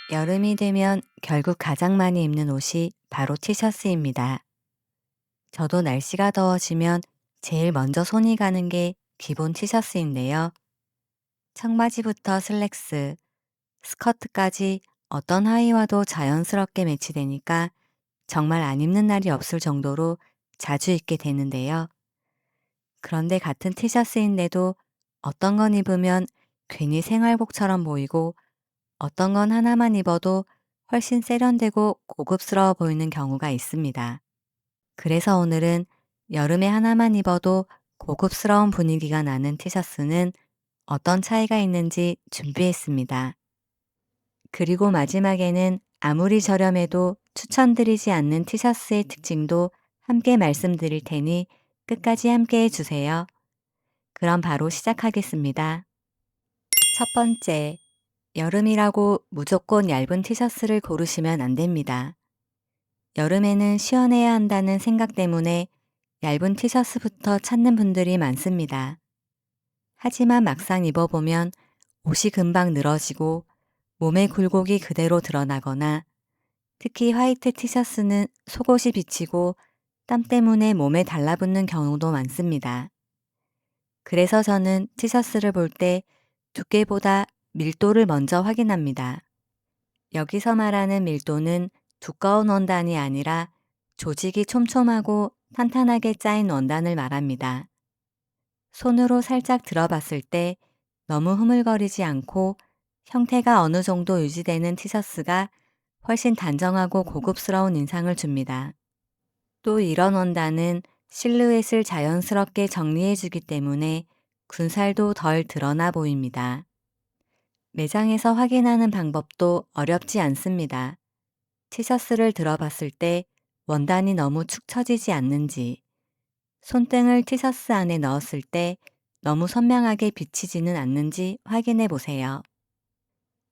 여름이 되면 결국 가장 많이 입는 옷이 바로 티셔츠입니다. 저도 날씨가 더워지면 제일 먼저 손이 가는 게 기본 티셔츠인데요. 청바지부터 슬랙스, 스커트까지 어떤 하의와도 자연스럽게 매치되니까 정말 안 입는 날이 없을 정도로 자주 입게 되는데요. 그런데 같은 티셔츠인데도 어떤 건 입으면 괜히 생활복처럼 보이고 어떤 건 하나만 입어도 훨씬 세련되고 고급스러워 보이는 경우가 있습니다. 그래서 오늘은 여름에 하나만 입어도 고급스러운 분위기가 나는 티셔츠는 어떤 차이가 있는지 준비했습니다. 그리고 마지막에는 아무리 저렴해도 추천드리지 않는 티셔츠의 특징도 함께 말씀드릴 테니 끝까지 함께 해주세요. 그럼 바로 시작하겠습니다. 첫 번째, 여름이라고 무조건 얇은 티셔츠를 고르시면 안 됩니다. 여름에는 시원해야 한다는 생각 때문에 얇은 티셔츠부터 찾는 분들이 많습니다. 하지만 막상 입어보면 옷이 금방 늘어지고 몸의 굴곡이 그대로 드러나거나 특히 화이트 티셔츠는 속옷이 비치고 땀 때문에 몸에 달라붙는 경우도 많습니다. 그래서 저는 티셔츠를 볼 때 두께보다 밀도를 먼저 확인합니다. 여기서 말하는 밀도는 두꺼운 원단이 아니라 조직이 촘촘하고 탄탄하게 짜인 원단을 말합니다. 손으로 살짝 들어봤을 때 너무 흐물거리지 않고 형태가 어느 정도 유지되는 티셔츠가 훨씬 단정하고 고급스러운 인상을 줍니다. 또 이런 원단은 실루엣을 자연스럽게 정리해주기 때문에 군살도 덜 드러나 보입니다. 매장에서 확인하는 방법도 어렵지 않습니다. 티셔츠를 들어봤을 때 원단이 너무 축 처지지 않는지, 손등을 티셔츠 안에 넣었을 때 너무 선명하게 비치지는 않는지 확인해 보세요.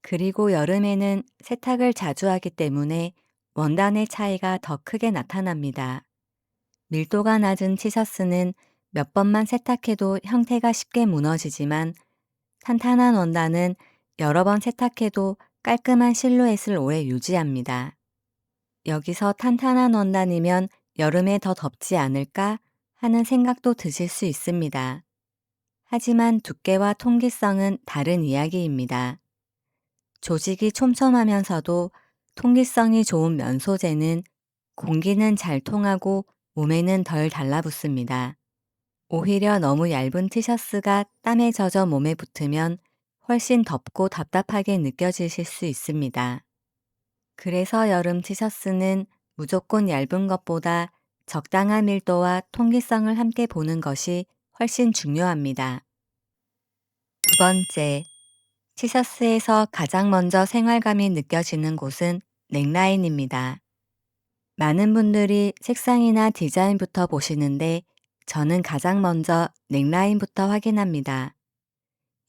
그리고 여름에는 세탁을 자주 하기 때문에 원단의 차이가 더 크게 나타납니다. 밀도가 낮은 티셔츠는 몇 번만 세탁해도 형태가 쉽게 무너지지만 탄탄한 원단은 여러 번 세탁해도 깔끔한 실루엣을 오래 유지합니다. 여기서 탄탄한 원단이면 여름에 더 덥지 않을까 하는 생각도 드실 수 있습니다. 하지만 두께와 통기성은 다른 이야기입니다. 조직이 촘촘하면서도 통기성이 좋은 면 소재는 공기는 잘 통하고 몸에는 덜 달라붙습니다. 오히려 너무 얇은 티셔츠가 땀에 젖어 몸에 붙으면 훨씬 덥고 답답하게 느껴지실 수 있습니다. 그래서 여름 티셔츠는 무조건 얇은 것보다 적당한 밀도와 통기성을 함께 보는 것이 훨씬 중요합니다. 두 번째, 티셔츠에서 가장 먼저 생활감이 느껴지는 곳은 넥라인입니다. 많은 분들이 색상이나 디자인부터 보시는데 저는 가장 먼저 넥라인부터 확인합니다.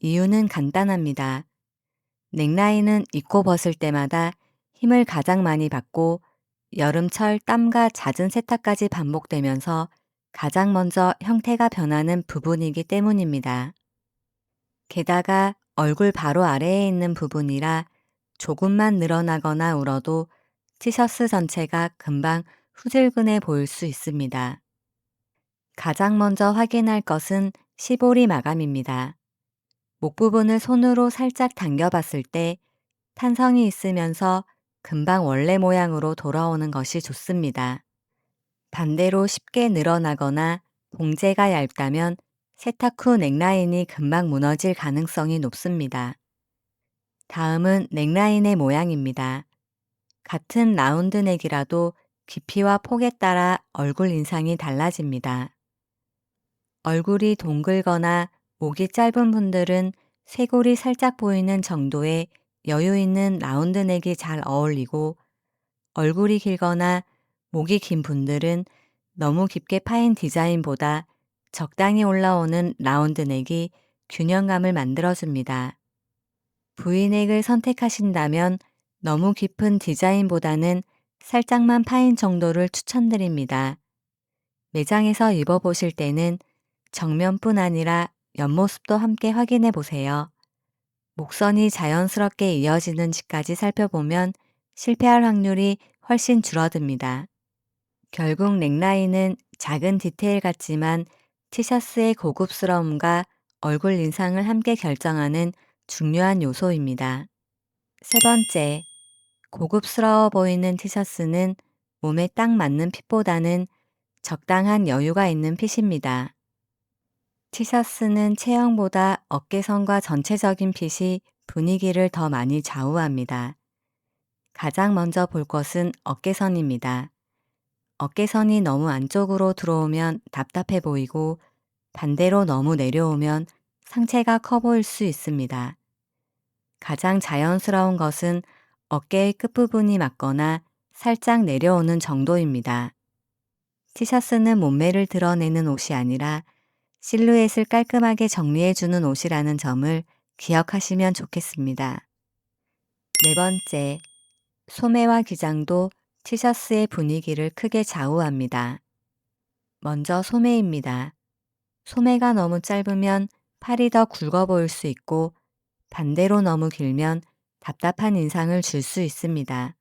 이유는 간단합니다. 넥라인은 입고 벗을 때마다 힘을 가장 많이 받고 여름철 땀과 잦은 세탁까지 반복되면서 가장 먼저 형태가 변하는 부분이기 때문입니다. 게다가 얼굴 바로 아래에 있는 부분이라 조금만 늘어나거나 울어도 티셔츠 전체가 금방 후질근해 보일 수 있습니다. 가장 먼저 확인할 것은 시보리 마감입니다. 목 부분을 손으로 살짝 당겨봤을 때 탄성이 있으면서 금방 원래 모양으로 돌아오는 것이 좋습니다. 반대로 쉽게 늘어나거나 봉제가 얇다면 세탁 후 넥라인이 금방 무너질 가능성이 높습니다. 다음은 넥라인의 모양입니다. 같은 라운드 넥이라도 깊이와 폭에 따라 얼굴 인상이 달라집니다. 얼굴이 동글거나 목이 짧은 분들은 쇄골이 살짝 보이는 정도의 여유 있는 라운드 넥이 잘 어울리고 얼굴이 길거나 목이 긴 분들은 너무 깊게 파인 디자인보다 적당히 올라오는 라운드 넥이 균형감을 만들어줍니다. V넥을 선택하신다면 너무 깊은 디자인보다는 살짝만 파인 정도를 추천드립니다. 매장에서 입어보실 때는 정면뿐 아니라 옆모습도 함께 확인해 보세요. 목선이 자연스럽게 이어지는지까지 살펴보면 실패할 확률이 훨씬 줄어듭니다. 결국 넥라인은 작은 디테일 같지만 티셔츠의 고급스러움과 얼굴 인상을 함께 결정하는 중요한 요소입니다. 세 번째, 고급스러워 보이는 티셔츠는 몸에 딱 맞는 핏보다는 적당한 여유가 있는 핏입니다. 티셔츠는 체형보다 어깨선과 전체적인 핏이 분위기를 더 많이 좌우합니다. 가장 먼저 볼 것은 어깨선입니다. 어깨선이 너무 안쪽으로 들어오면 답답해 보이고 반대로 너무 내려오면 상체가 커 보일 수 있습니다. 가장 자연스러운 것은 어깨의 끝부분이 맞거나 살짝 내려오는 정도입니다. 티셔츠는 몸매를 드러내는 옷이 아니라 실루엣을 깔끔하게 정리해주는 옷이라는 점을 기억하시면 좋겠습니다. 네 번째, 소매와 기장도 티셔츠의 분위기를 크게 좌우합니다. 먼저 소매입니다. 소매가 너무 짧으면 팔이 더 굵어 보일 수 있고 반대로 너무 길면 답답한 인상을 줄 수 있습니다.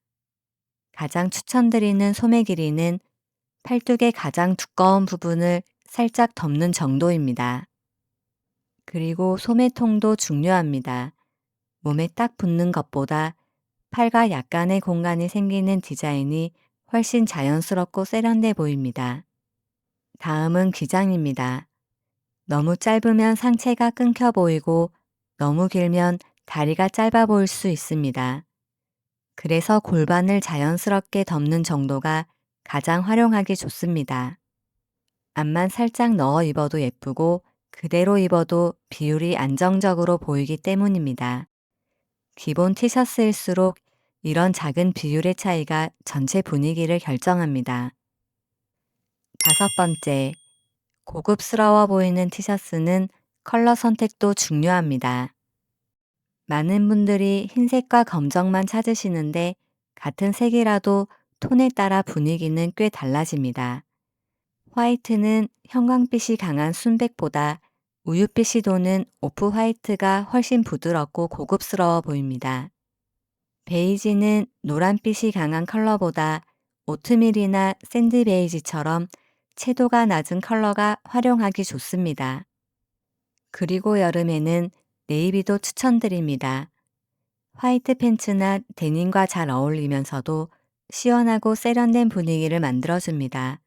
가장 추천드리는 소매 길이는 팔뚝의 가장 두꺼운 부분을 살짝 덮는 정도입니다. 그리고 소매통도 중요합니다. 몸에 딱 붙는 것보다 팔과 약간의 공간이 생기는 디자인이 훨씬 자연스럽고 세련돼 보입니다. 다음은 기장입니다. 너무 짧으면 상체가 끊겨 보이고 너무 길면 다리가 짧아 보일 수 있습니다. 그래서 골반을 자연스럽게 덮는 정도가 가장 활용하기 좋습니다. 앞만 살짝 넣어 입어도 예쁘고 그대로 입어도 비율이 안정적으로 보이기 때문입니다. 기본 티셔츠일수록 이런 작은 비율의 차이가 전체 분위기를 결정합니다. 다섯 번째, 고급스러워 보이는 티셔츠는 컬러 선택도 중요합니다. 많은 분들이 흰색과 검정만 찾으시는데 같은 색이라도 톤에 따라 분위기는 꽤 달라집니다. 화이트는 형광빛이 강한 순백보다 우윳빛이 도는 오프 화이트가 훨씬 부드럽고 고급스러워 보입니다. 베이지는 노란빛이 강한 컬러보다 오트밀이나 샌드 베이지처럼 채도가 낮은 컬러가 활용하기 좋습니다. 그리고 여름에는 네이비도 추천드립니다. 화이트 팬츠나 데님과 잘 어울리면서도 시원하고 세련된 분위기를 만들어줍니다.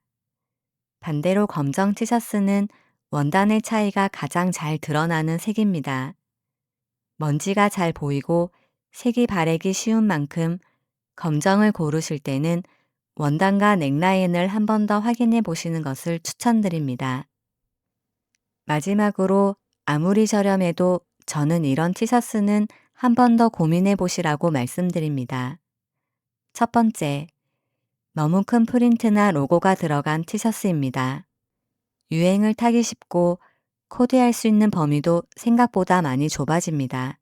반대로 검정 티셔츠는 원단의 차이가 가장 잘 드러나는 색입니다. 먼지가 잘 보이고 색이 바래기 쉬운 만큼 검정을 고르실 때는 원단과 넥라인을 한 번 더 확인해 보시는 것을 추천드립니다. 마지막으로 아무리 저렴해도 저는 이런 티셔츠는 한 번 더 고민해 보시라고 말씀드립니다. 첫 번째, 너무 큰 프린트나 로고가 들어간 티셔츠입니다. 유행을 타기 쉽고 코디할 수 있는 범위도 생각보다 많이 좁아집니다.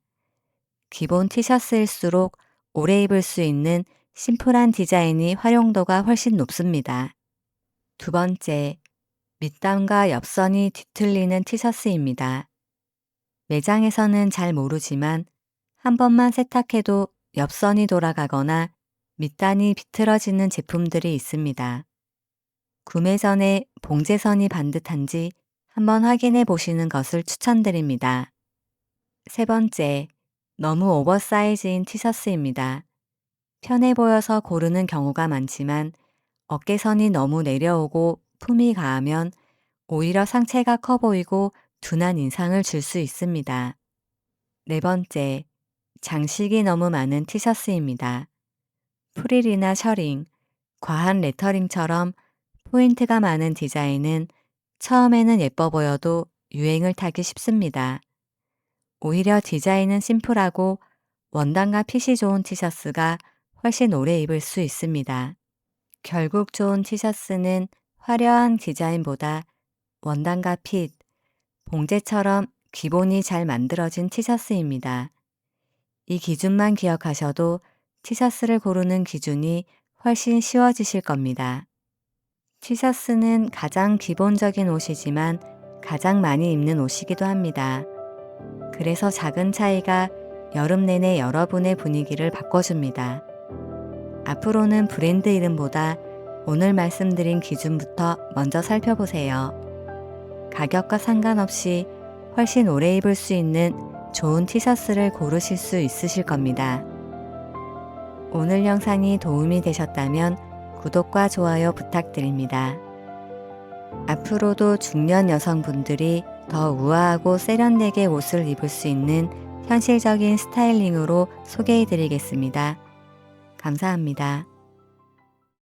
기본 티셔츠일수록 오래 입을 수 있는 심플한 디자인이 활용도가 훨씬 높습니다. 두 번째, 밑단과 옆선이 뒤틀리는 티셔츠입니다. 매장에서는 잘 모르지만 한 번만 세탁해도 옆선이 돌아가거나 밑단이 비틀어지는 제품들이 있습니다. 구매 전에 봉제선이 반듯한지 한번 확인해 보시는 것을 추천드립니다. 세 번째, 너무 오버사이즈인 티셔츠입니다. 편해 보여서 고르는 경우가 많지만 어깨선이 너무 내려오고 품이 가하면 오히려 상체가 커 보이고 둔한 인상을 줄 수 있습니다. 네 번째, 장식이 너무 많은 티셔츠입니다. 프릴이나 셔링, 과한 레터링처럼 포인트가 많은 디자인은 처음에는 예뻐 보여도 유행을 타기 쉽습니다. 오히려 디자인은 심플하고 원단과 핏이 좋은 티셔츠가 훨씬 오래 입을 수 있습니다. 결국 좋은 티셔츠는 화려한 디자인보다 원단과 핏, 봉제처럼 기본이 잘 만들어진 티셔츠입니다. 이 기준만 기억하셔도 티셔츠를 고르는 기준이 훨씬 쉬워지실 겁니다. 티셔츠는 가장 기본적인 옷이지만 가장 많이 입는 옷이기도 합니다. 그래서 작은 차이가 여름 내내 여러분의 분위기를 바꿔줍니다. 앞으로는 브랜드 이름보다 오늘 말씀드린 기준부터 먼저 살펴보세요. 가격과 상관없이 훨씬 오래 입을 수 있는 좋은 티셔츠를 고르실 수 있으실 겁니다. 오늘 영상이 도움이 되셨다면 구독과 좋아요 부탁드립니다. 앞으로도 중년 여성분들이 더 우아하고 세련되게 옷을 입을 수 있는 현실적인 스타일링으로 소개해 드리겠습니다. 감사합니다.